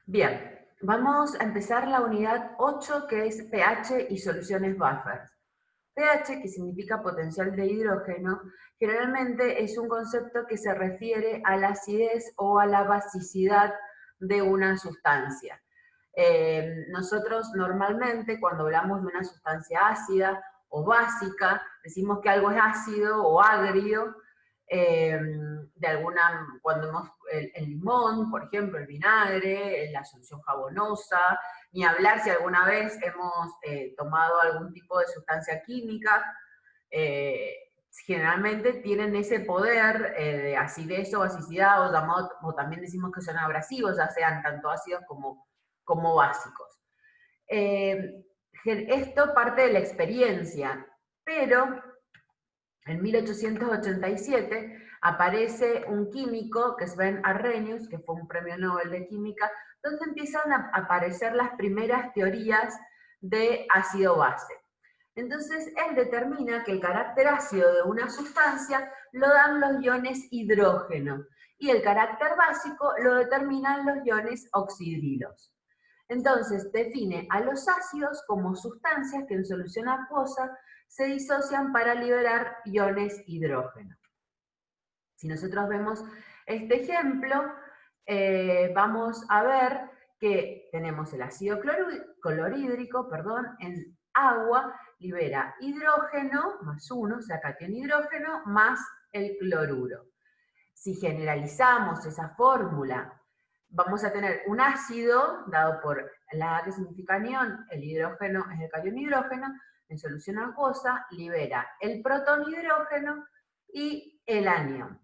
Bien, vamos a empezar la unidad 8, que es pH y soluciones buffers. pH, que significa potencial de hidrógeno, generalmente es un concepto que se refiere a la acidez o a la basicidad de una sustancia. Nosotros normalmente cuando hablamos de una sustancia ácida o básica, decimos que algo es ácido o agrio, cuando hemos el limón, por ejemplo, el vinagre, la solución jabonosa, ni hablar si alguna vez hemos tomado algún tipo de sustancia química, eh, generalmente tienen ese poder de acidez o basicidad, o también decimos que son abrasivos, ya sean tanto ácidos como básicos. Esto parte de la experiencia, pero en 1887 aparece un químico que es Ben Arrhenius, que fue un premio Nobel de Química, donde empiezan a aparecer las primeras teorías de ácido-base. Entonces, él determina que el carácter ácido de una sustancia lo dan los iones hidrógeno y el carácter básico lo determinan los iones oxidrilos. Entonces, define a los ácidos como sustancias que en solución acuosa se disocian para liberar iones hidrógeno. Si nosotros vemos este ejemplo, vamos a ver que tenemos el ácido clorhídrico, en agua, libera hidrógeno más 1, o sea, catión hidrógeno, más el cloruro. Si generalizamos esa fórmula, vamos a tener un ácido, dado por la A que significa anión, el hidrógeno es el catión hidrógeno, en solución acuosa libera el protón hidrógeno y el anión.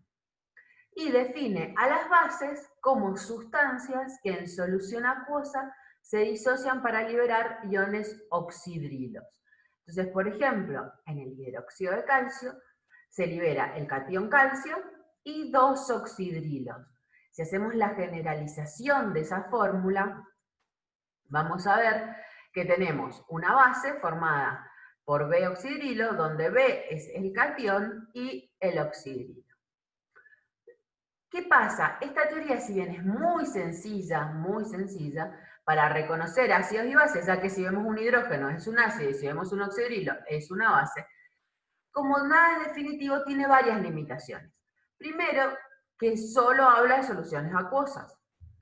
Y define a las bases como sustancias que en solución acuosa se disocian para liberar iones oxidrilos. Entonces, por ejemplo, en el hidróxido de calcio se libera el catión calcio y 2 oxidrilos. Si hacemos la generalización de esa fórmula, vamos a ver que tenemos una base formada por B oxidrilo, donde B es el catión y el oxidrilo. ¿Qué pasa? Esta teoría, si bien es muy sencilla, para reconocer ácidos y bases, ya que si vemos un hidrógeno es un ácido y si vemos un oxidrilo es una base, como nada es definitivo, tiene varias limitaciones. Primero, que solo habla de soluciones acuosas.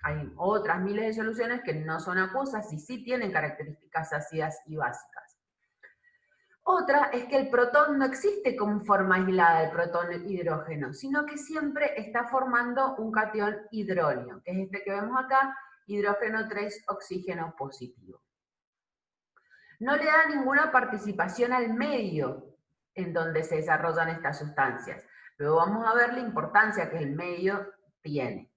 Hay otras miles de soluciones que no son acuosas y sí tienen características ácidas y básicas. Otra es que el protón no existe como forma aislada del protón hidrógeno, sino que siempre está formando un catión hidróneo, que es este que vemos acá, hidrógeno 3, oxígeno positivo. No le da ninguna participación al medio en donde se desarrollan estas sustancias. Luego vamos a ver la importancia que el medio tiene.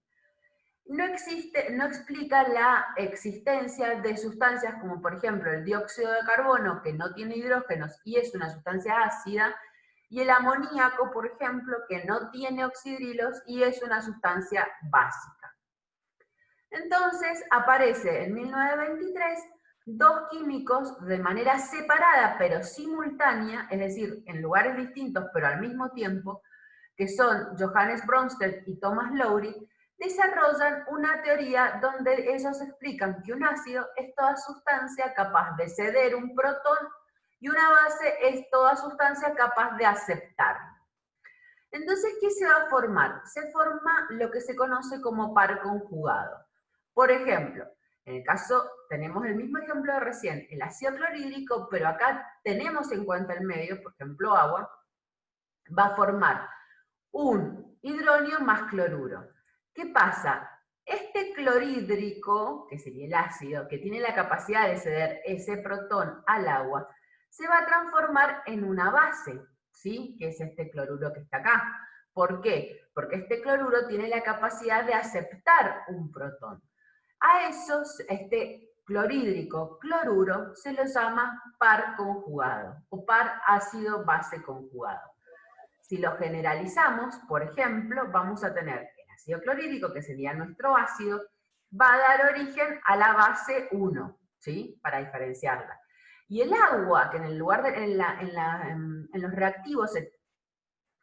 No explica la existencia de sustancias como por ejemplo el dióxido de carbono, que no tiene hidrógenos y es una sustancia ácida, y el amoníaco, por ejemplo, que no tiene oxidrilos y es una sustancia básica. Entonces aparece en 1923 dos químicos de manera separada pero simultánea, es decir, en lugares distintos pero al mismo tiempo, que son Johannes Bronsted y Thomas Lowry, desarrollan una teoría donde ellos explican que un ácido es toda sustancia capaz de ceder un protón y una base es toda sustancia capaz de aceptarlo. Entonces, ¿qué se va a formar? Se forma lo que se conoce como par conjugado. Por ejemplo, en el caso, tenemos el mismo ejemplo de recién, el ácido clorhídrico, pero acá tenemos en cuenta el medio, por ejemplo, agua, va a formar un hidrónio más cloruro. ¿Qué pasa? Este clorhídrico, que sería el ácido, que tiene la capacidad de ceder ese protón al agua, se va a transformar en una base, ¿sí? Que es este cloruro que está acá. ¿Por qué? Porque este cloruro tiene la capacidad de aceptar un protón. A esos, este clorhídrico, cloruro, se lo llama par conjugado o par ácido-base conjugado. Si lo generalizamos, por ejemplo, vamos a tener el ácido clorhídrico, que sería nuestro ácido, va a dar origen a la base 1, ¿sí? Para diferenciarla. Y el agua, que en el lugar de, en los reactivos se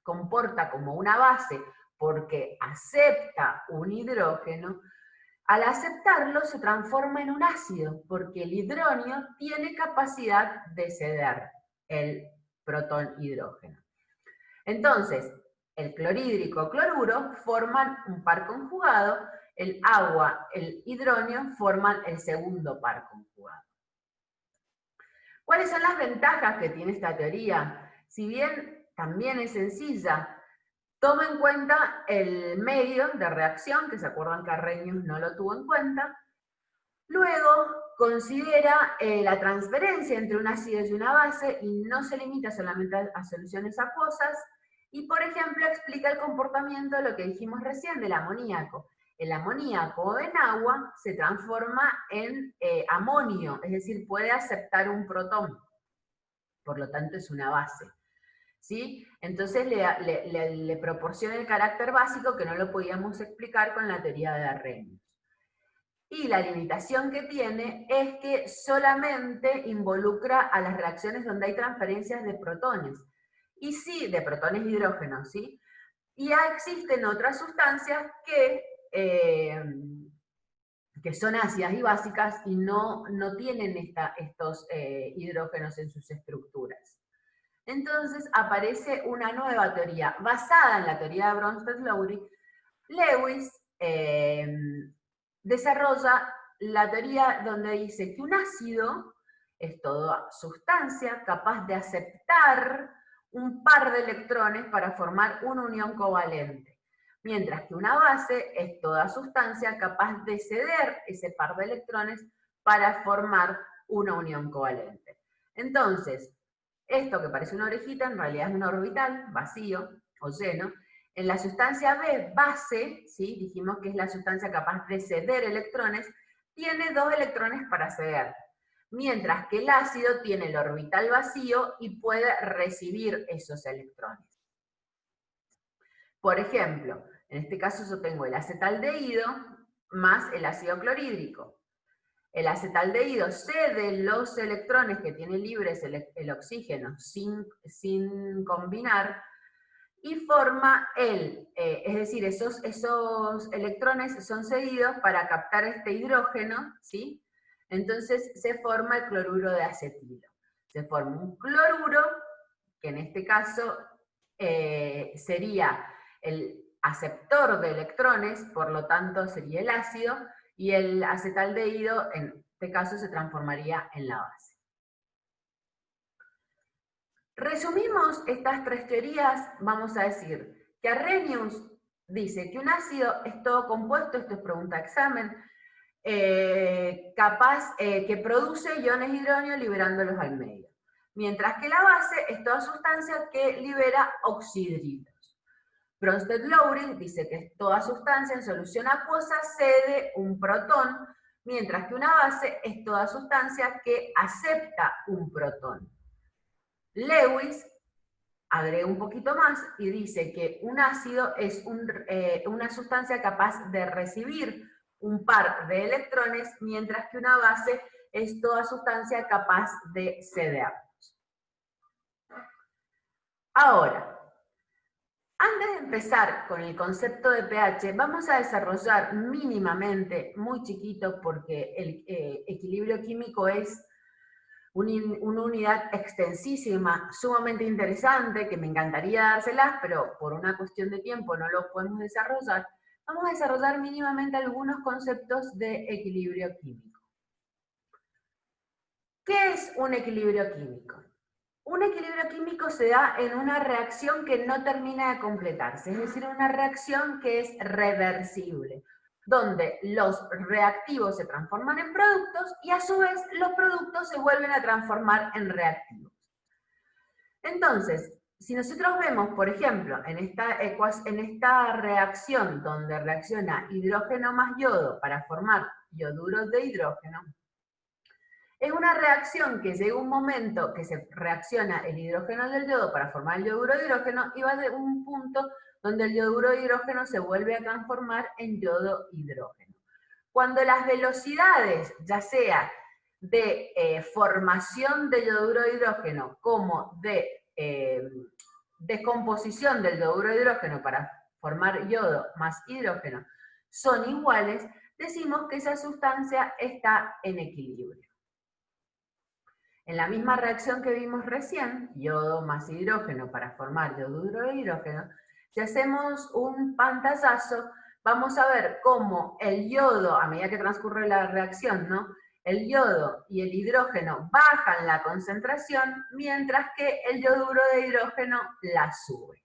comporta como una base porque acepta un hidrógeno, Al aceptarlo se transforma en un ácido, porque el hidronio tiene capacidad de ceder el protón hidrógeno. Entonces, el clorhídrico cloruro forman un par conjugado, el agua, el hidronio forman el segundo par conjugado. ¿Cuáles son las ventajas que tiene esta teoría? Si bien también es sencilla, toma en cuenta el medio de reacción, que se acuerdan que Arrhenius no lo tuvo en cuenta. Luego, considera la transferencia entre un ácido y una base y no se limita solamente a soluciones acuosas. Y, por ejemplo, explica el comportamiento de lo que dijimos recién del amoníaco. El amoníaco en agua se transforma en amonio, es decir, puede aceptar un protón. Por lo tanto, es una base. ¿Sí? Entonces le proporciona el carácter básico que no lo podíamos explicar con la teoría de Arrhenius. Y la limitación que tiene es que solamente involucra a las reacciones donde hay transferencias de protones. Y sí, de protones y hidrógenos, ¿sí? Y ya existen otras sustancias que son ácidas y básicas y no tienen estos hidrógenos en sus estructuras. Entonces aparece una nueva teoría basada en la teoría de Bronsted-Lowry. Lewis desarrolla la teoría donde dice que un ácido es toda sustancia capaz de aceptar un par de electrones para formar una unión covalente, mientras que una base es toda sustancia capaz de ceder ese par de electrones para formar una unión covalente. Entonces, esto que parece una orejita en realidad es un orbital vacío o lleno. En la sustancia B, base, ¿sí? Dijimos que es la sustancia capaz de ceder electrones, tiene 2 electrones para ceder, mientras que el ácido tiene el orbital vacío y puede recibir esos electrones. Por ejemplo, en este caso yo tengo el acetaldehído más el ácido clorhídrico. El acetaldehído cede los electrones que tiene libres el oxígeno sin combinar y forma es decir, esos electrones son cedidos para captar este hidrógeno, ¿sí? Entonces se forma el cloruro de acetilo. Se forma un cloruro, que en este caso sería el aceptor de electrones, por lo tanto sería el ácido, y el acetaldehído en este caso se transformaría en la base. Resumimos estas 3 teorías, vamos a decir que Arrhenius dice que un ácido es todo compuesto, esto es pregunta de examen, que produce iones hidrógeno liberándolos al medio, mientras que la base es toda sustancia que libera oxidritos. Bronsted-Lowry dice que es toda sustancia en solución acuosa cede un protón, mientras que una base es toda sustancia que acepta un protón. Lewis agrega un poquito más y dice que un ácido es una sustancia capaz de recibir un par de electrones, mientras que una base es toda sustancia capaz de cederlos. Ahora, antes de empezar con el concepto de pH, vamos a desarrollar mínimamente, muy chiquito, porque el equilibrio químico es una unidad extensísima, sumamente interesante, que me encantaría dárselas, pero por una cuestión de tiempo no lo podemos desarrollar. Vamos a desarrollar mínimamente algunos conceptos de equilibrio químico. ¿Qué es un equilibrio químico? Un equilibrio químico se da en una reacción que no termina de completarse, es decir, una reacción que es reversible, donde los reactivos se transforman en productos y a su vez los productos se vuelven a transformar en reactivos. Entonces, si nosotros vemos, por ejemplo, en esta reacción donde reacciona hidrógeno más yodo para formar ioduros de hidrógeno, es una reacción que llega un momento que se reacciona el hidrógeno del yodo para formar el yoduro de hidrógeno y va de un punto donde el yoduro de hidrógeno se vuelve a transformar en yodo hidrógeno. Cuando las velocidades, ya sea de formación de yoduro de hidrógeno como de descomposición del yoduro de hidrógeno para formar yodo más hidrógeno, son iguales, decimos que esa sustancia está en equilibrio. En la misma reacción que vimos recién, yodo más hidrógeno para formar yoduro de hidrógeno, si hacemos un pantallazo, vamos a ver cómo el yodo, a medida que transcurre la reacción, ¿no? El yodo y el hidrógeno bajan la concentración, mientras que el yoduro de hidrógeno la sube.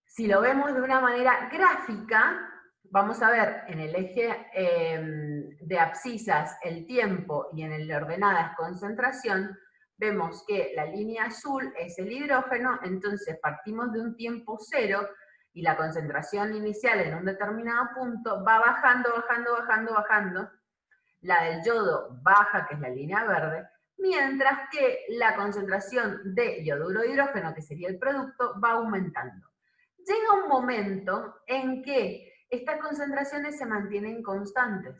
Si lo vemos de una manera gráfica, vamos a ver en el eje de abscisas el tiempo y en el de ordenadas concentración, vemos que la línea azul es el hidrógeno, entonces partimos de un tiempo cero y la concentración inicial en un determinado punto va bajando, bajando, bajando, bajando. La del yodo baja, que es la línea verde, mientras que la concentración de yoduro de hidrógeno, que sería el producto, va aumentando. Llega un momento en que estas concentraciones se mantienen constantes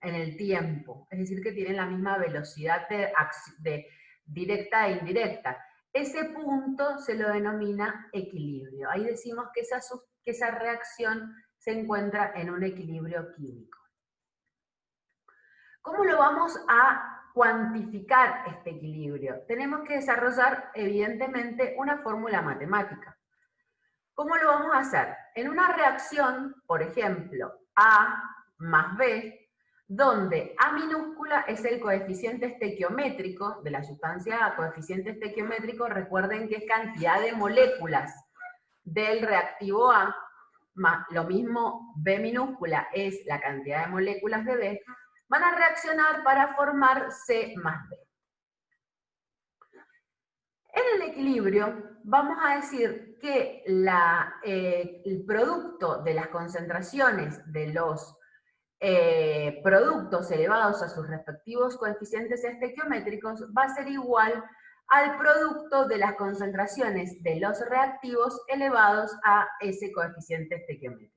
en el tiempo, es decir, que tienen la misma velocidad de directa e indirecta. Ese punto se lo denomina equilibrio. Ahí decimos que esa reacción se encuentra en un equilibrio químico. ¿Cómo lo vamos a cuantificar este equilibrio? Tenemos que desarrollar, evidentemente, una fórmula matemática. ¿Cómo lo vamos a hacer? En una reacción, por ejemplo, A más B, donde A minúscula es el coeficiente estequiométrico de la sustancia A. Coeficiente estequiométrico, recuerden que es cantidad de moléculas del reactivo A, más lo mismo B minúscula es la cantidad de moléculas de B, van a reaccionar para formar C más B. En el equilibrio vamos a decir que el producto de las concentraciones de los productos elevados a sus respectivos coeficientes estequiométricos va a ser igual al producto de las concentraciones de los reactivos elevados a ese coeficiente estequiométrico.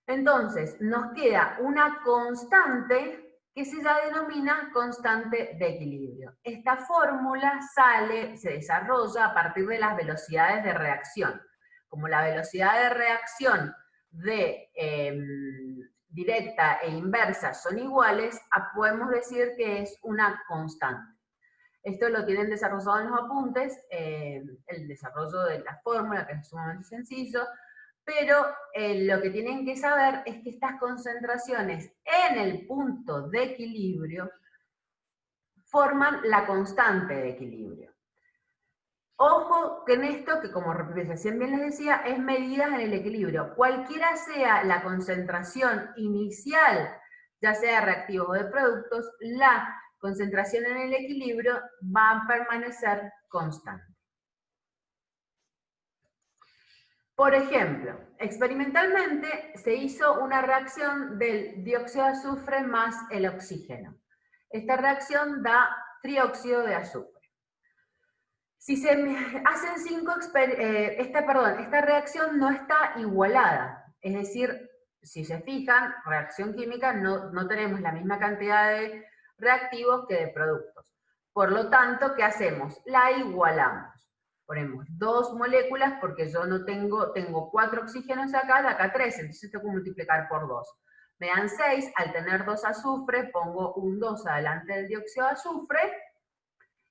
Entonces, nos queda una constante que se ya denomina constante de equilibrio. Esta fórmula se desarrolla a partir de las velocidades de reacción. Como la velocidad de reacción directa e inversa son iguales, podemos decir que es una constante. Esto lo tienen desarrollado en los apuntes, el desarrollo de la fórmula, que es sumamente sencillo, pero lo que tienen que saber es que estas concentraciones en el punto de equilibrio forman la constante de equilibrio. Ojo que en esto, que como recién bien les decía, es medida en el equilibrio. Cualquiera sea la concentración inicial, ya sea de reactivos o de productos, la concentración en el equilibrio va a permanecer constante. Por ejemplo, experimentalmente se hizo una reacción del dióxido de azufre más el oxígeno. Esta reacción da trióxido de azufre. Si se hacen esta reacción no está igualada, es decir, si se fijan, reacción química no tenemos la misma cantidad de reactivos que de productos. Por lo tanto, ¿qué hacemos? La igualamos. Ponemos 2 moléculas porque yo no tengo 4 oxígenos acá 3, entonces tengo que multiplicar por 2. Me dan 6, al tener 2 azufre, pongo un 2 adelante del dióxido de azufre,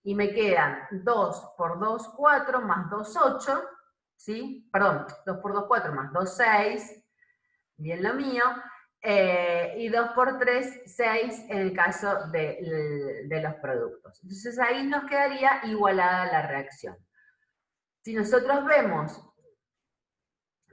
y me quedan 2 por 2, 4, más 2, 8, ¿sí? Perdón, 2 por 2, 4, más 2, 6, bien lo mío, y 2 por 3, 6 en el caso de los productos. Entonces ahí nos quedaría igualada la reacción. Si nosotros vemos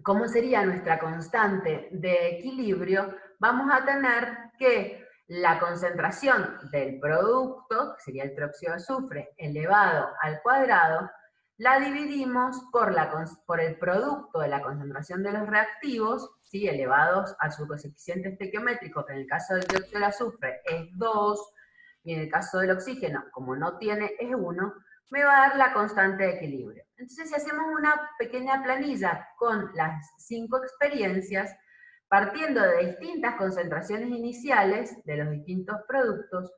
cómo sería nuestra constante de equilibrio, vamos a tener que la concentración del producto, que sería el peróxido de azufre, elevado al cuadrado, la dividimos por el producto de la concentración de los reactivos, ¿sí? Elevados a su coeficiente estequiométrico, que en el caso del dióxido de azufre es 2, y en el caso del oxígeno, como no tiene, es 1, me va a dar la constante de equilibrio. Entonces, si hacemos una pequeña planilla con las 5 experiencias, partiendo de distintas concentraciones iniciales de los distintos productos,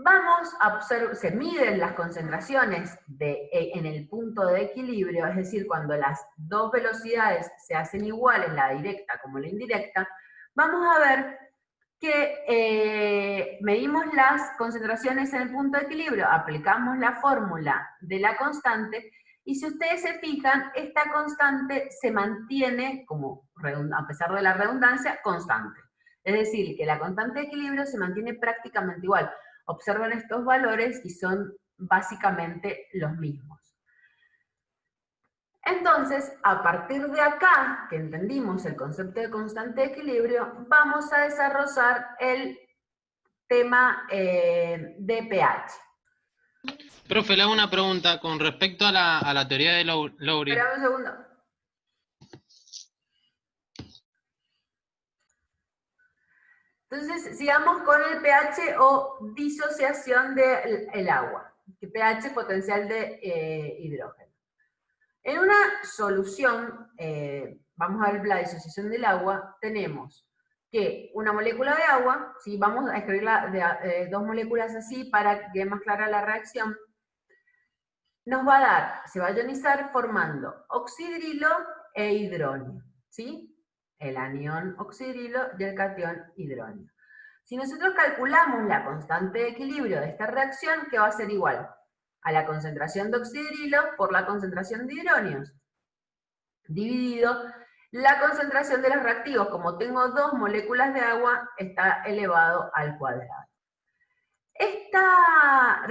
vamos a observar, se miden las concentraciones en el punto de equilibrio, es decir, cuando las dos velocidades se hacen iguales, la directa como la indirecta, vamos a ver que medimos las concentraciones en el punto de equilibrio, aplicamos la fórmula de la constante, y si ustedes se fijan, esta constante se mantiene, como a pesar de la redundancia, constante. Es decir, que la constante de equilibrio se mantiene prácticamente igual. Observen estos valores y son básicamente los mismos. Entonces, a partir de acá, que entendimos el concepto de constante de equilibrio, vamos a desarrollar el tema de pH. Profe, le hago una pregunta con respecto a la teoría de Lowry. Espera un segundo. Entonces, sigamos con el pH o disociación del agua, que pH es potencial de hidrógeno. En una solución, vamos a ver la disociación del agua, tenemos que una molécula de agua, ¿sí? Vamos a escribirla de dos moléculas así para que quede más clara la reacción, nos va a dar, se va a ionizar formando oxidrilo e hidróneo, ¿sí? El anión oxidrilo y el catión hidróneo. Si nosotros calculamos la constante de equilibrio de esta reacción, ¿qué va a ser igual? A la concentración de oxidrilo por la concentración de hidróneos, dividido la concentración de los reactivos. Como tengo dos moléculas de agua, está elevado al cuadrado. Esta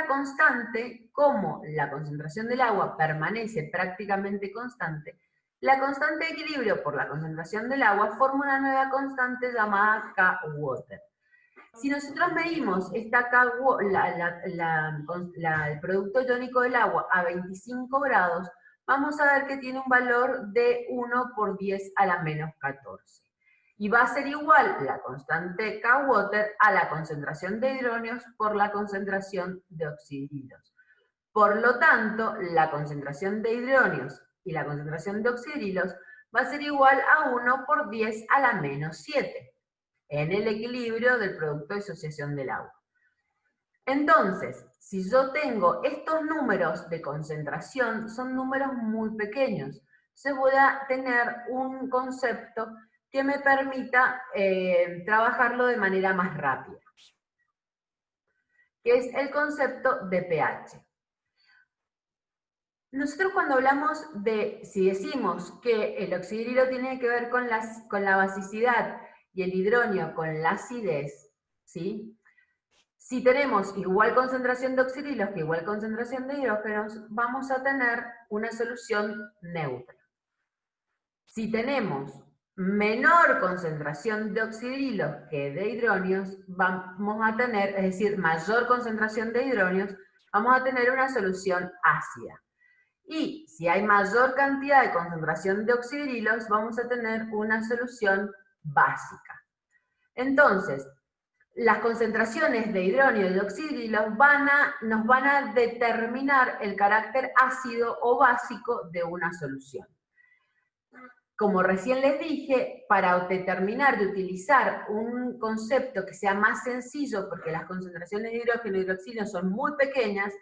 constante, como la concentración del agua permanece prácticamente constante, la constante de equilibrio por la concentración del agua forma una nueva constante llamada K-Water. Si nosotros medimos esta el producto iónico del agua a 25 grados, vamos a ver que tiene un valor de 1 por 10 a la menos 14. Y va a ser igual la constante K-Water a la concentración de hidróneos por la concentración de oxidrilos. Por lo tanto, la concentración de hidróneos y la concentración de oxidrilos va a ser igual a 1 por 10 a la menos 7 en el equilibrio del producto de disociación del agua. Entonces, si yo tengo estos números de concentración, son números muy pequeños. Entonces voy a tener un concepto que me permita trabajarlo de manera más rápida, que es el concepto de pH. Nosotros cuando hablamos si decimos que el oxidrilo tiene que ver con la basicidad y el hidróneo con la acidez, ¿sí? Si tenemos igual concentración de oxidrilos que igual concentración de hidrógenos, vamos a tener una solución neutra. Si tenemos menor concentración de oxidrilos que de hidróneos, vamos a tener, es decir, mayor concentración de hidróneos, vamos a tener una solución ácida. Y si hay mayor cantidad de concentración de oxidrilos, vamos a tener una solución básica. Entonces, las concentraciones de hidróneo y de oxidrilos nos van a determinar el carácter ácido o básico de una solución. Como recién les dije, para determinar y utilizar un concepto que sea más sencillo, porque las concentraciones de hidrógeno y hidroxilo son muy pequeñas,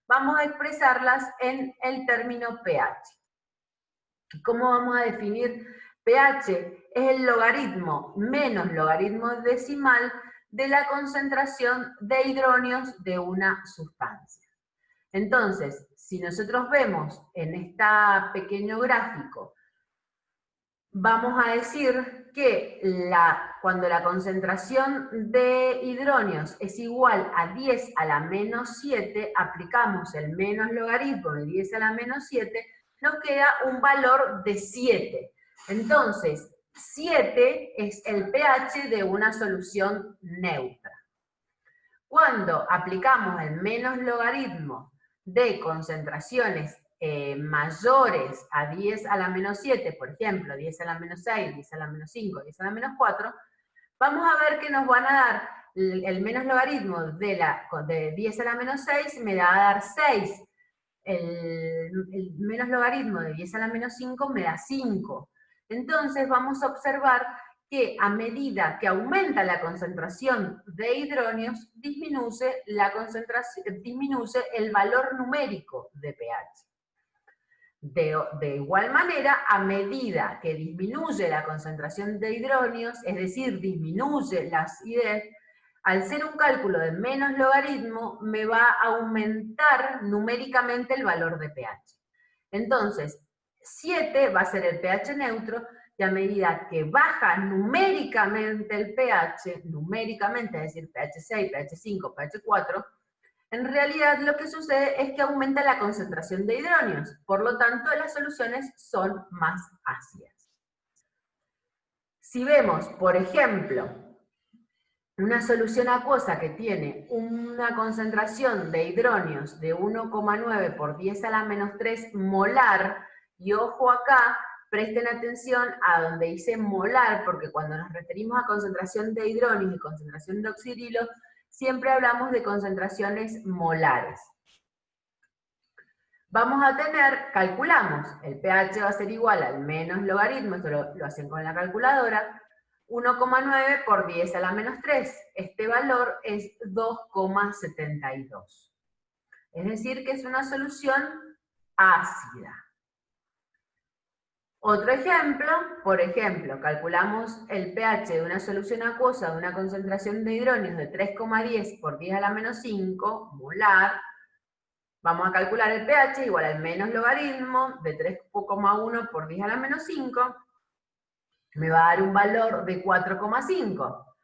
vamos a expresarlas en el término pH. ¿Cómo vamos a definir pH? Es el logaritmo menos logaritmo decimal de la concentración de hidróneos de una sustancia. Entonces, si nosotros vemos en este pequeño gráfico, vamos a decir que cuando la concentración de hidróneos es igual a 10 a la menos 7, aplicamos el menos logaritmo de 10 a la menos 7, nos queda un valor de 7. Entonces, 7 es el pH de una solución neutra. Cuando aplicamos el menos logaritmo de concentraciones mayores a 10 a la menos 7, por ejemplo, 10 a la menos 6, 10 a la menos 5, 10 a la menos 4, vamos a ver que nos van a dar el menos logaritmo de 10 a la menos 6, me va a dar 6. El menos logaritmo de 10 a la menos 5 me da 5. Entonces vamos a observar que a medida que aumenta la concentración de hidronios, disminuye el valor numérico de pH. De igual manera, a medida que disminuye la concentración de hidronios, es decir, disminuye la acidez, al ser un cálculo de menos logaritmo, me va a aumentar numéricamente el valor de pH. Entonces, 7 va a ser el pH neutro, y a medida que baja numéricamente el pH, numéricamente, es decir, pH 6, pH 5, pH 4, en realidad lo que sucede es que aumenta la concentración de hidronios, por lo tanto las soluciones son más ácidas. Si vemos, por ejemplo, una solución acuosa que tiene una concentración de hidronios de 1,9 por 10 a la menos 3 molar, y ojo acá, presten atención a donde dice molar, porque cuando nos referimos a concentración de hidronios y concentración de oxidrilos, siempre hablamos de concentraciones molares. Vamos a tener, calculamos, el pH va a ser igual al menos logaritmo, esto lo hacen con la calculadora, 1,9 por 10 a la menos 3. Este valor es 2,72. Es decir, que es una solución ácida. Otro ejemplo, por ejemplo, calculamos el pH de una solución acuosa de una concentración de hidronios de 3,10 por 10 a la menos 5 molar. Vamos a calcular el pH igual al menos logaritmo de 3,1 por 10 a la menos 5. Me va a dar un valor de 4,5.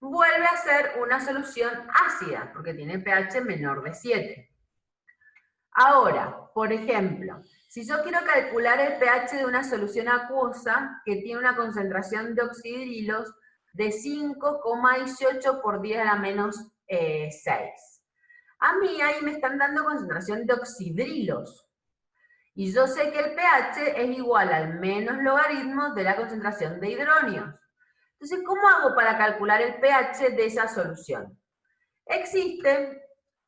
Vuelve a ser una solución ácida, porque tiene pH menor de 7. Ahora, por ejemplo, si yo quiero calcular el pH de una solución acuosa que tiene una concentración de oxidrilos de 5,18 por 10 a la menos 6. A mí ahí me están dando concentración de oxidrilos. Y yo sé que el pH es igual al menos logaritmo de la concentración de hidronios. Entonces, ¿cómo hago para calcular el pH de esa solución?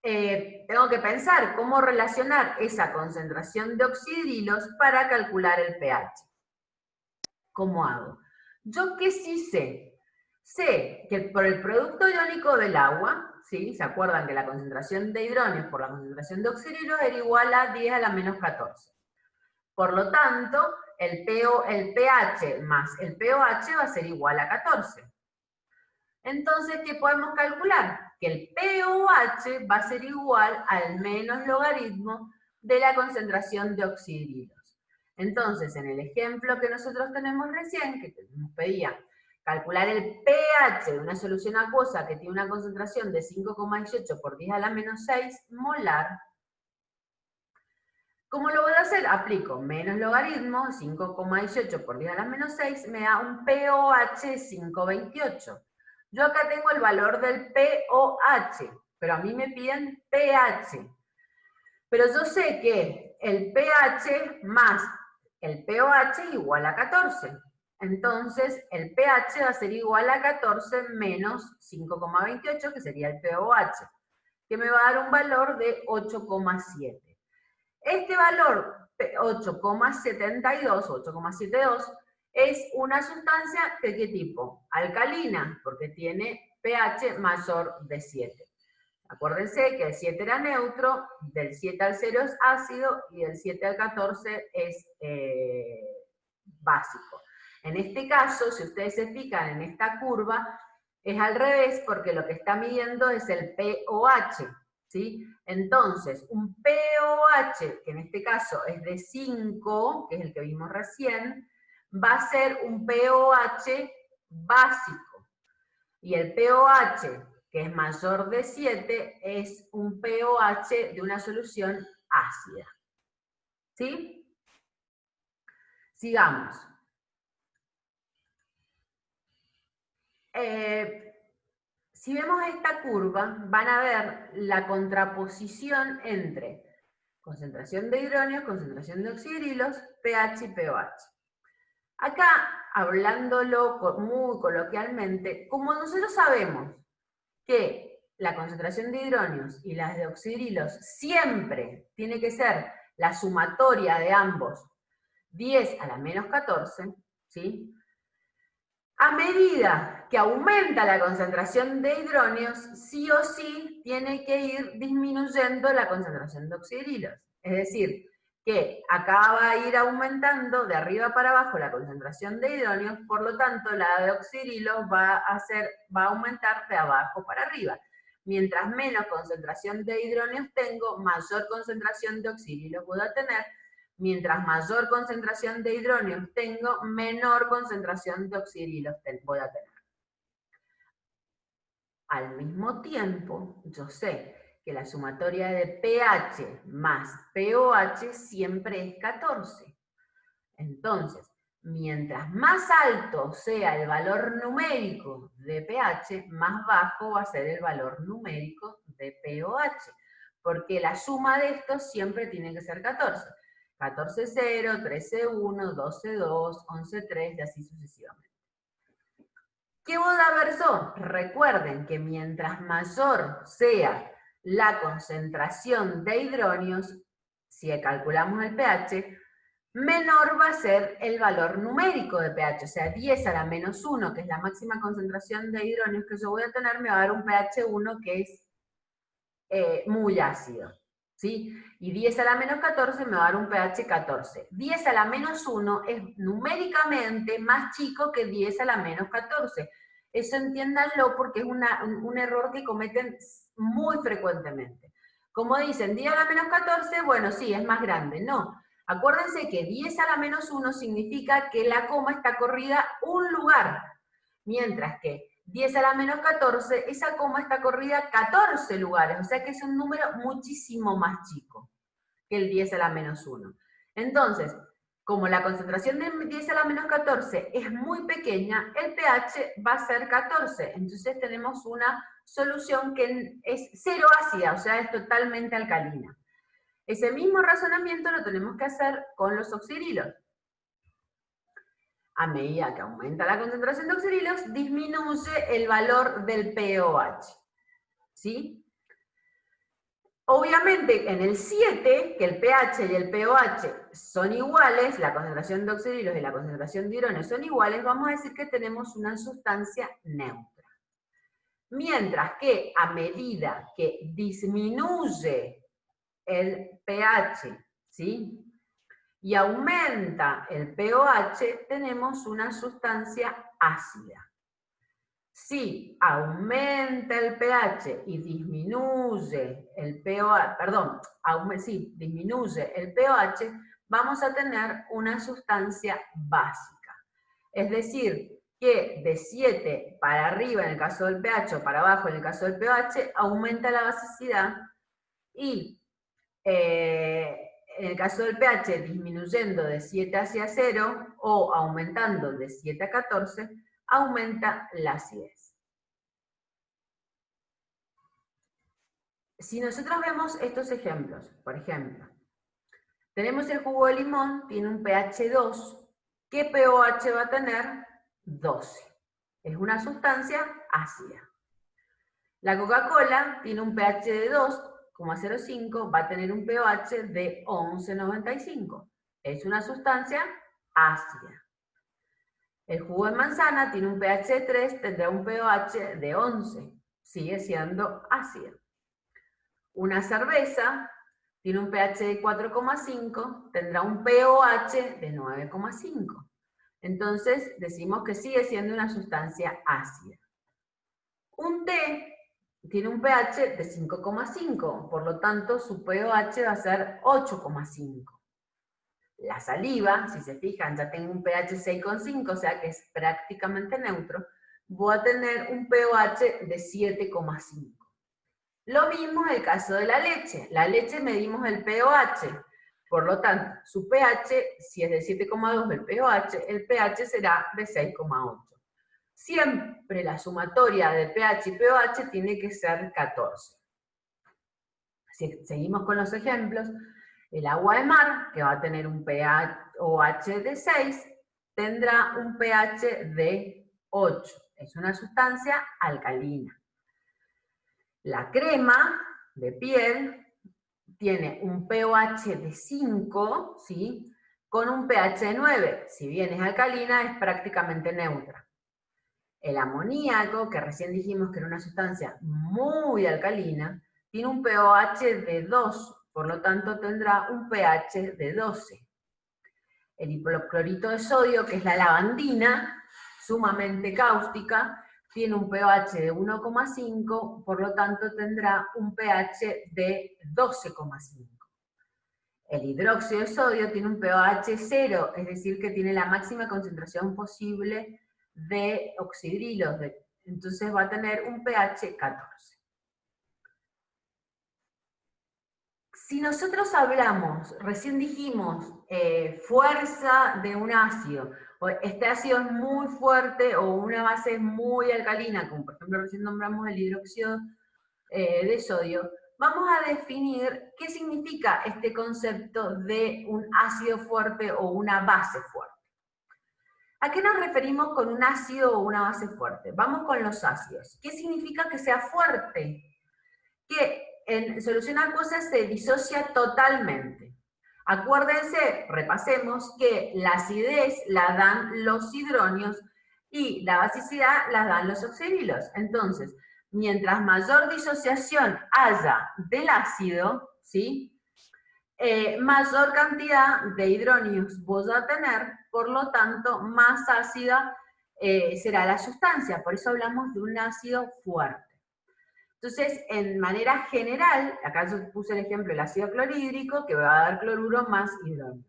Tengo que pensar cómo relacionar esa concentración de oxidrilos para calcular el pH. ¿Cómo hago? Yo qué sí sé. Sé que por el producto iónico del agua, ¿sí? ¿Se acuerdan que la concentración de hidronios por la concentración de oxidrilos era igual a 10 a la menos 14? Por lo tanto, el pH más el pOH va a ser igual a 14. Entonces, ¿qué podemos calcular? Que el pOH va a ser igual al menos logaritmo de la concentración de oxidrilos. Entonces, en el ejemplo que nosotros tenemos recién, que nos pedía calcular el pH de una solución acuosa que tiene una concentración de 5,18 por 10 a la menos 6 molar, ¿cómo lo voy a hacer? Aplico menos logaritmo, 5,18 por 10 a la menos 6, me da un pOH 5,28. Yo acá tengo el valor del pOH, pero a mí me piden pH. Pero yo sé que el pH más el pOH igual a 14. Entonces, el pH va a ser igual a 14 menos 5,28, que sería el pOH, que me va a dar un valor de 8,7. Este valor 8,72 o 8,72 es una sustancia de qué tipo? Alcalina, porque tiene pH mayor de 7. Acuérdense que el 7 era neutro, del 7 al 0 es ácido y del 7 al 14 es básico. En este caso, si ustedes se fijan en esta curva, es al revés porque lo que está midiendo es el pOH. ¿Sí? Entonces, un pOH, que en este caso es de 5, que es el que vimos recién, va a ser un pOH básico. Y el pOH, que es mayor de 7, es un pOH de una solución ácida. ¿Sí? Sigamos. Si vemos esta curva, van a ver la contraposición entre concentración de hidronios, concentración de oxidrilos, pH y pOH. Acá, hablándolo muy coloquialmente, como nosotros sabemos que la concentración de hidronios y las de oxidrilos siempre tiene que ser la sumatoria de ambos 10 a la menos 14, ¿sí? A medida que aumenta la concentración de hidróneos, sí o sí tiene que ir disminuyendo la concentración de oxidrilos. Es decir, que acá va a ir aumentando de arriba para abajo la concentración de hidróneos, por lo tanto la de oxidrilos va a aumentar de abajo para arriba. Mientras menos concentración de hidróneos tengo, mayor concentración de oxidrilos voy a tener. Mientras mayor concentración de hidróneos tengo, menor concentración de oxidrilos voy a tener. Al mismo tiempo, yo sé que la sumatoria de pH más pOH siempre es 14. Entonces, mientras más alto sea el valor numérico de pH, más bajo va a ser el valor numérico de pOH, porque la suma de estos siempre tiene que ser 14. 14,0, 13,1, 12,2, 11,3 y así sucesivamente. ¿Qué boda versó? Recuerden que mientras mayor sea la concentración de hidróneos, si calculamos el pH, menor va a ser el valor numérico de pH, o sea, 10 a la menos 1, que es la máxima concentración de hidróneos que yo voy a tener, me va a dar un pH 1 que es muy ácido, ¿sí? Y 10 a la menos 14 me va a dar un pH 14. 10 a la menos 1 es numéricamente más chico que 10 a la menos 14. Eso entiéndanlo porque es un error que cometen muy frecuentemente. Como dicen, 10 a la menos 14, bueno, sí, es más grande. No, acuérdense que 10 a la menos 1 significa que la coma está corrida un lugar, mientras que 10 a la menos 14, esa coma está corrida 14 lugares, o sea que es un número muchísimo más chico que el 10 a la menos 1. Entonces, como la concentración de 10 a la menos 14 es muy pequeña, el pH va a ser 14. Entonces tenemos una solución que es cero ácida, o sea, es totalmente alcalina. Ese mismo razonamiento lo tenemos que hacer con los oxidrilos. A medida que aumenta la concentración de oxidrilos, disminuye el valor del pOH. ¿Sí? Obviamente, en el 7, que el pH y el pOH son iguales, la concentración de oxidrilos y la concentración de hidrógeno son iguales, vamos a decir que tenemos una sustancia neutra. Mientras que a medida que disminuye el pH, ¿sí?, y aumenta el pOH, tenemos una sustancia ácida. Si aumenta el pH y disminuye el pOH, disminuye el pOH, vamos a tener una sustancia básica. Es decir, que de 7 para arriba en el caso del pH o para abajo en el caso del pOH, aumenta la basicidad y en el caso del pH, disminuyendo de 7 hacia 0 o aumentando de 7 a 14, aumenta la acidez. Si nosotros vemos estos ejemplos, por ejemplo, tenemos el jugo de limón, tiene un pH 2, ¿qué pOH va a tener? 12. Es una sustancia ácida. La Coca-Cola tiene un pH de 2,05, va a tener un pOH de 11,95. Es una sustancia ácida. El jugo de manzana tiene un pH de 3, tendrá un pOH de 11. Sigue siendo ácida. Una cerveza tiene un pH de 4,5, tendrá un pOH de 9,5. Entonces decimos que sigue siendo una sustancia ácida. Un té tiene un pH de 5,5, por lo tanto su pOH va a ser 8,5. La saliva, si se fijan, ya tengo un pH 6,5, o sea que es prácticamente neutro, voy a tener un pOH de 7,5. Lo mismo en el caso de la leche. La leche medimos el pOH, por lo tanto, su pH, si es de 7,2 el pH será de 6,8. Siempre la sumatoria de pH y pOH tiene que ser 14. Si seguimos con los ejemplos, el agua de mar, que va a tener un pOH de 6, tendrá un pH de 8. Es una sustancia alcalina. La crema de piel tiene un pOH de 5, ¿sí?, con un pH de 9. Si bien es alcalina, es prácticamente neutra. El amoníaco, que recién dijimos que era una sustancia muy alcalina, tiene un pH de 2, por lo tanto tendrá un pH de 12. El hipoclorito de sodio, que es la lavandina, sumamente cáustica, tiene un pH de 1,5, por lo tanto tendrá un pH de 12,5. El hidróxido de sodio tiene un pH 0, es decir, que tiene la máxima concentración posible de oxidrilos, entonces va a tener un pH 14. Si nosotros hablamos, recién dijimos, fuerza de un ácido, o este ácido es muy fuerte o una base es muy alcalina, como por ejemplo recién nombramos el hidróxido de sodio, vamos a definir qué significa este concepto de un ácido fuerte o una base fuerte. ¿A qué nos referimos con un ácido o una base fuerte? Vamos con los ácidos. ¿Qué significa que sea fuerte? Que en solución acuosa se disocia totalmente. Acuérdense, repasemos, que la acidez la dan los hidronios y la basicidad la dan los oxidrilos. Entonces, mientras mayor disociación haya del ácido, ¿sí? Mayor cantidad de hidronios voy a tener, por lo tanto, más ácida será la sustancia. Por eso hablamos de un ácido fuerte. Entonces, en manera general, acá yo puse el ejemplo del ácido clorhídrico, que va a dar cloruro más hidrógeno.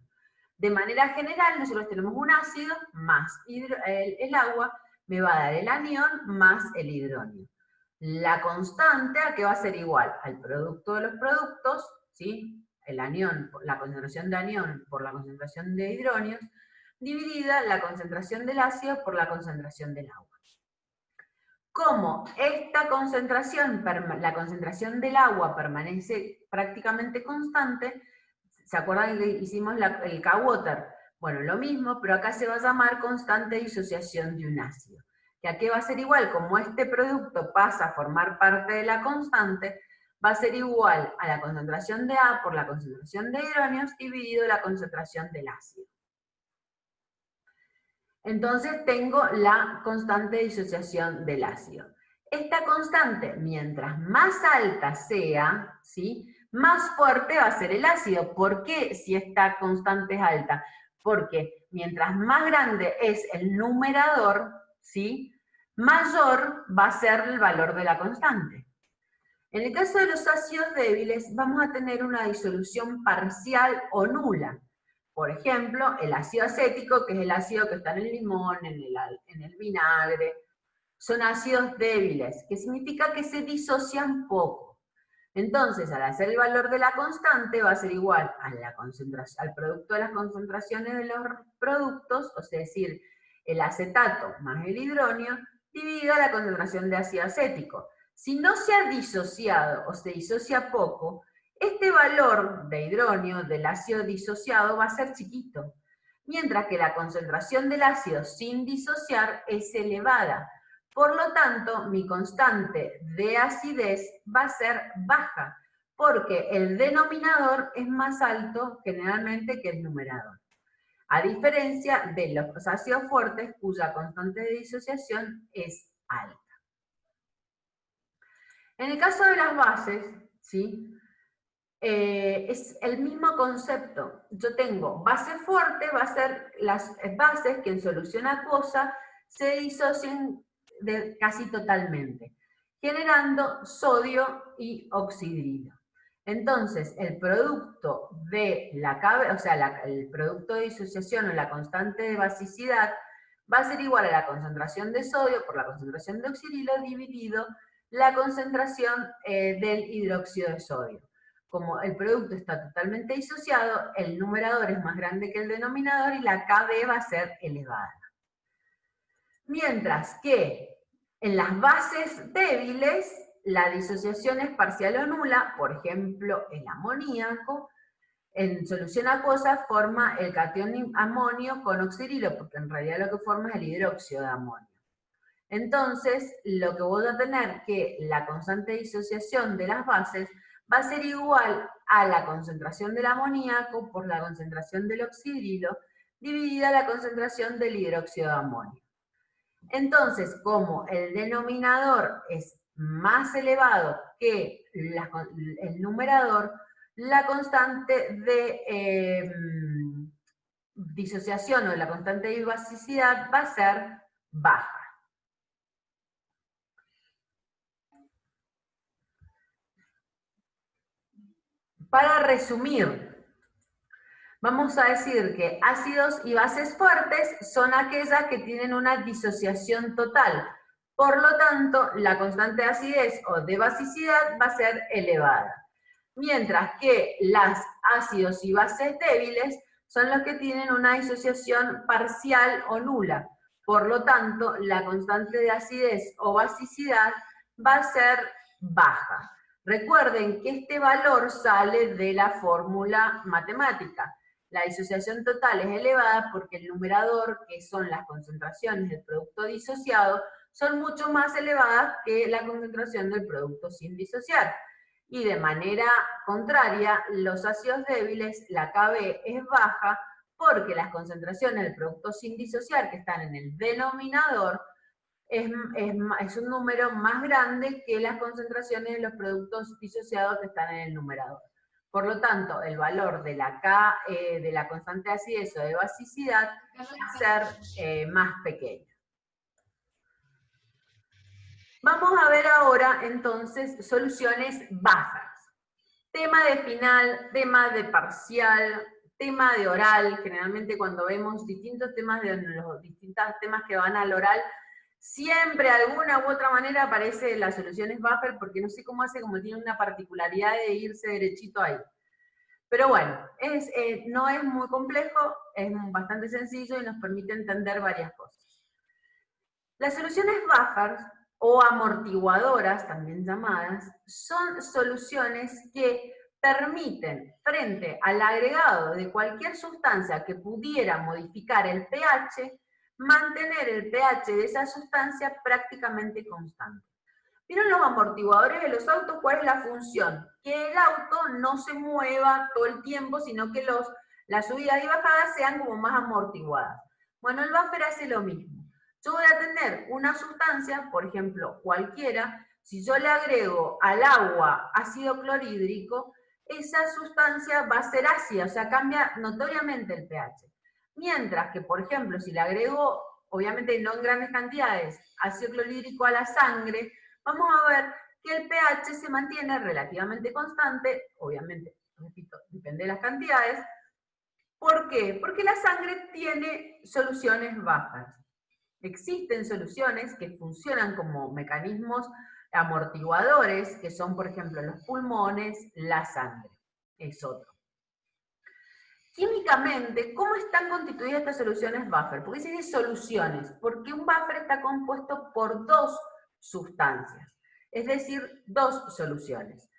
De manera general, nosotros tenemos un ácido más el agua, me va a dar el anión más el hidrógeno. La constante, ¿a qué va a ser igual? Al producto de los productos, ¿sí? El anión, la concentración de anión por la concentración de hidrógenos, dividida la concentración del ácido por la concentración del agua. Como esta concentración, la concentración del agua permanece prácticamente constante, ¿se acuerdan que hicimos el K-Water? Bueno, lo mismo, pero acá se va a llamar constante de disociación de un ácido. Que aquí va a ser igual, como este producto pasa a formar parte de la constante, va a ser igual a la concentración de A por la concentración de hidrógenos dividido la concentración del ácido. Entonces tengo la constante de disociación del ácido. Esta constante, mientras más alta sea, ¿sí?, más fuerte va a ser el ácido. ¿Por qué si esta constante es alta? Porque mientras más grande es el numerador, ¿sí?, mayor va a ser el valor de la constante. En el caso de los ácidos débiles, vamos a tener una disolución parcial o nula. Por ejemplo, el ácido acético, que es el ácido que está en el limón, en el vinagre, son ácidos débiles, que significa que se disocian poco. Entonces, al hacer el valor de la constante, va a ser igual a la concentración, al producto de las concentraciones de los productos, es decir, el acetato más el hidrógeno, dividido la concentración de ácido acético. Si no se ha disociado o se disocia poco, este valor de hidrógeno del ácido disociado va a ser chiquito, mientras que la concentración del ácido sin disociar es elevada. Por lo tanto, mi constante de acidez va a ser baja, porque el denominador es más alto generalmente que el numerador. A diferencia de los ácidos fuertes, cuya constante de disociación es alta. En el caso de las bases, ¿sí?, es el mismo concepto. Yo tengo base fuerte, va a ser las bases que en solución acuosa se disocian casi totalmente, generando sodio y oxidrilo. Entonces, el producto de el producto de disociación o la constante de basicidad va a ser igual a la concentración de sodio por la concentración de oxidrilo dividido la concentración del hidróxido de sodio. Como el producto está totalmente disociado, el numerador es más grande que el denominador y la KB va a ser elevada. Mientras que en las bases débiles, la disociación es parcial o nula, por ejemplo, el amoníaco, en solución acuosa forma el catión amonio con oxidrilo, porque en realidad lo que forma es el hidróxido de amonio. Entonces, lo que voy a tener que la constante de disociación de las bases va a ser igual a la concentración del amoníaco por la concentración del oxidrilo dividida la concentración del hidróxido de amonio. Entonces, como el denominador es más elevado que el numerador, la constante de disociación o la constante de basicidad va a ser baja. Para resumir, vamos a decir que ácidos y bases fuertes son aquellas que tienen una disociación total. Por lo tanto, la constante de acidez o de basicidad va a ser elevada. Mientras que los ácidos y bases débiles son los que tienen una disociación parcial o nula. Por lo tanto, la constante de acidez o basicidad va a ser baja. Recuerden que este valor sale de la fórmula matemática. La disociación total es elevada porque el numerador, que son las concentraciones del producto disociado, son mucho más elevadas que la concentración del producto sin disociar. Y de manera contraria, los ácidos débiles, la Kb es baja porque las concentraciones del producto sin disociar que están en el denominador es un número más grande que las concentraciones de los productos disociados que están en el numerador. Por lo tanto, el valor de la K, de la constante de acidez o de basicidad va a ser más pequeño. Vamos a ver ahora, entonces, soluciones bajas. Tema de final, tema de parcial, tema de oral. Generalmente cuando vemos distintos temas de los distintos temas que van al oral, siempre de alguna u otra manera aparece las soluciones buffer, porque no sé cómo hace, como tiene una particularidad de irse derechito ahí. Pero bueno, no es muy complejo, es bastante sencillo y nos permite entender varias cosas. Las soluciones buffer o amortiguadoras, también llamadas, son soluciones que permiten, frente al agregado de cualquier sustancia que pudiera modificar el pH, mantener el pH de esa sustancia prácticamente constante. ¿Vieron los amortiguadores de los autos? ¿Cuál es la función? Que el auto no se mueva todo el tiempo, sino que las subidas y bajadas sean como más amortiguadas. Bueno, el buffer hace lo mismo. Yo voy a tener una sustancia, por ejemplo, cualquiera, si yo le agrego al agua ácido clorhídrico, esa sustancia va a ser ácida, o sea, cambia notoriamente el pH. Mientras que, por ejemplo, si le agrego, obviamente no en grandes cantidades, ácido clorhídrico a la sangre, vamos a ver que el pH se mantiene relativamente constante, obviamente, repito, depende de las cantidades. ¿Por qué? Porque la sangre tiene soluciones bajas. Existen soluciones que funcionan como mecanismos amortiguadores, que son, por ejemplo, los pulmones, la sangre. Es otro. Químicamente, ¿cómo están constituidas estas soluciones buffer? ¿Por qué se dice soluciones? Porque un buffer está compuesto por dos sustancias, es decir, dos soluciones.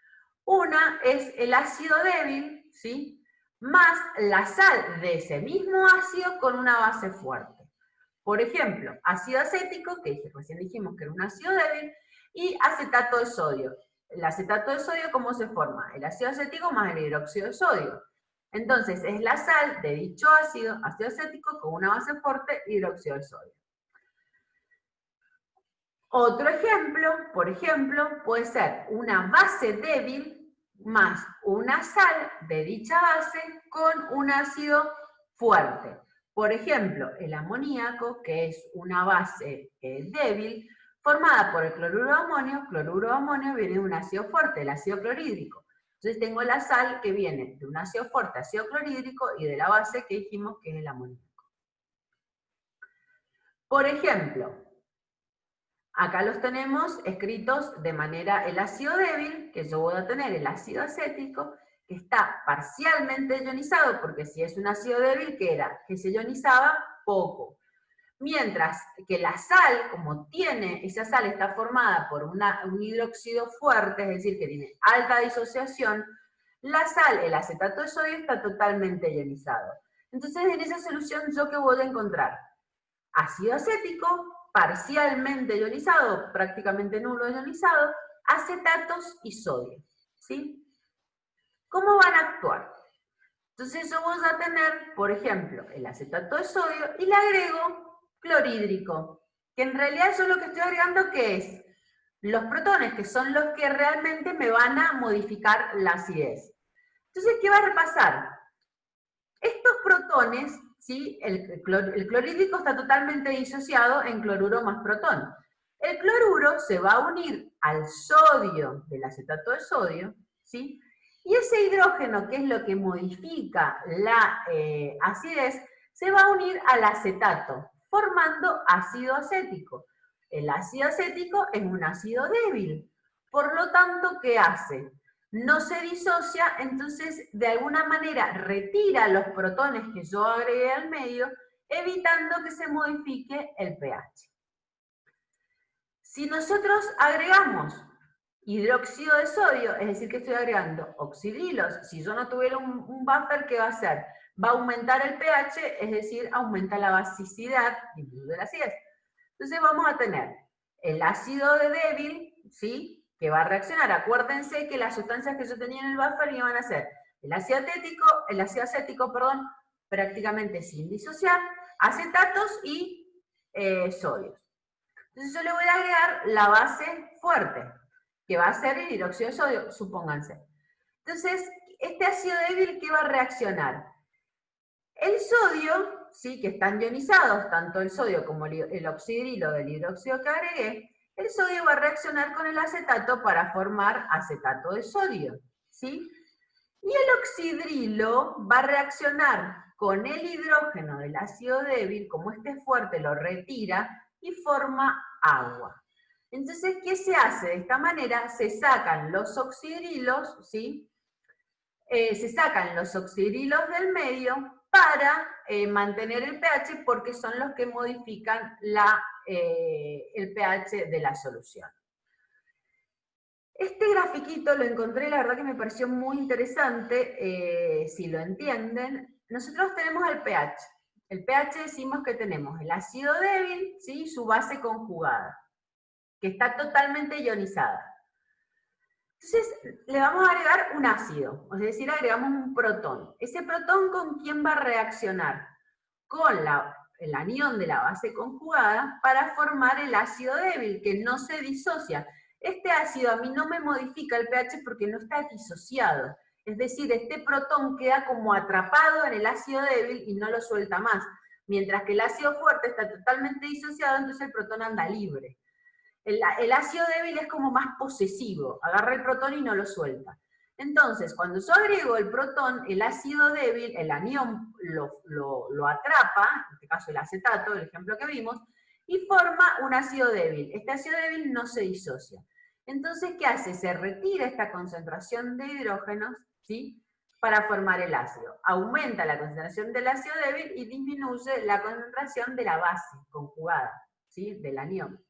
Una es el ácido débil, ¿sí?, más la sal de ese mismo ácido con una base fuerte. Por ejemplo, ácido acético, que recién dijimos que era un ácido débil, y acetato de sodio. El acetato de sodio, ¿cómo se forma? El ácido acético más el hidróxido de sodio. Entonces, es la sal de dicho ácido acético, con una base fuerte, hidróxido de sodio. Otro ejemplo, por ejemplo, puede ser una base débil más una sal de dicha base con un ácido fuerte. Por ejemplo, el amoníaco, que es una base débil, formada por el cloruro de amonio viene de un ácido fuerte, el ácido clorhídrico. Entonces tengo la sal que viene de un ácido fuerte, ácido clorhídrico, y de la base que dijimos que es el amoníaco. Por ejemplo, acá los tenemos escritos de manera, el ácido débil, que yo voy a tener el ácido acético, que está parcialmente ionizado, porque si es un ácido débil, ¿qué era? Que se ionizaba poco. Mientras que la sal, como esa sal está formada por un hidróxido fuerte, es decir, que tiene alta disociación, la sal, el acetato de sodio, está totalmente ionizado. Entonces, en esa solución, ¿yo qué voy a encontrar? Ácido acético, parcialmente ionizado, prácticamente nulo ionizado, acetatos y sodio, ¿sí? ¿Cómo van a actuar? Entonces yo voy a tener, por ejemplo, el acetato de sodio y le agrego clorhídrico. que en realidad yo lo que estoy agregando que es los protones, que son los que realmente me van a modificar la acidez. Entonces, ¿qué va a pasar? Estos protones, ¿sí? El clorhídrico está totalmente disociado en cloruro más protón. El cloruro se va a unir al sodio del acetato de sodio, ¿sí? Y ese hidrógeno, que es lo que modifica la acidez, se va a unir al acetato, formando ácido acético. El ácido acético es un ácido débil. Por lo tanto, ¿qué hace? No se disocia, entonces de alguna manera retira los protones que yo agregué al medio, evitando que se modifique el pH. Si nosotros agregamos hidróxido de sodio, es decir, que estoy agregando oxidrilos, si yo no tuviera un buffer, ¿qué va a hacer? Va a aumentar el pH, es decir, aumenta la basicidad, disminuye la acidez. Entonces vamos a tener el ácido de débil, ¿sí?, que va a reaccionar. Acuérdense que las sustancias que yo tenía en el buffer iban a ser el ácido acético, prácticamente sin disociar, acetatos y sodios. Entonces yo le voy a agregar la base fuerte, que va a ser el hidróxido de sodio, supónganse. Entonces, este ácido débil, ¿qué va a reaccionar? El sodio, ¿sí?, que están ionizados, tanto el sodio como el oxidrilo del hidróxido que agregué, el sodio va a reaccionar con el acetato para formar acetato de sodio, ¿sí? Y el oxidrilo va a reaccionar con el hidrógeno del ácido débil, como este es fuerte, lo retira y forma agua. Entonces, ¿qué se hace? De esta manera se sacan los oxidrilos, ¿sí? Se sacan los oxidrilos del medio para mantener el pH, porque son los que modifican el pH de la solución. Este grafiquito lo encontré, la verdad que me pareció muy interesante, si lo entienden. Nosotros tenemos el pH. El pH decimos que tenemos el ácido débil, ¿sí?, su base conjugada, que está totalmente ionizada. Entonces, le vamos a agregar un ácido, es decir, agregamos un protón. ¿Ese protón con quién va a reaccionar? Con el anión de la base conjugada para formar el ácido débil, que no se disocia. Este ácido a mí no me modifica el pH porque no está disociado. Es decir, este protón queda como atrapado en el ácido débil y no lo suelta más. Mientras que el ácido fuerte está totalmente disociado, entonces el protón anda libre. El ácido débil es como más posesivo, agarra el protón y no lo suelta. Entonces, cuando yo agrego el protón, el ácido débil, el anión lo atrapa, en este caso el acetato, el ejemplo que vimos, y forma un ácido débil. Este ácido débil no se disocia. Entonces, ¿qué hace? Se retira esta concentración de hidrógenos, ¿sí?, para formar el ácido. Aumenta la concentración del ácido débil y disminuye la concentración de la base conjugada, ¿sí?, del anión.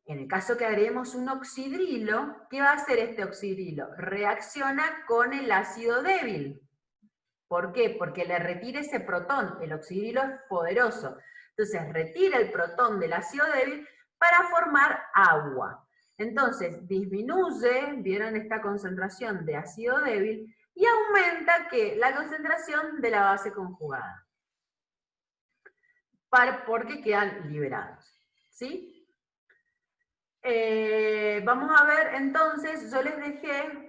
En el caso que agreguemos un oxidrilo, ¿qué va a hacer este oxidrilo? Reacciona con el ácido débil. ¿Por qué? Porque le retira ese protón. El oxidrilo es poderoso. Entonces retira el protón del ácido débil para formar agua. Entonces disminuye, ¿vieron esta concentración de ácido débil? Y aumenta ¿qué? La concentración de la base conjugada. Porque quedan liberados. ¿Sí? Vamos a ver entonces, yo les dejé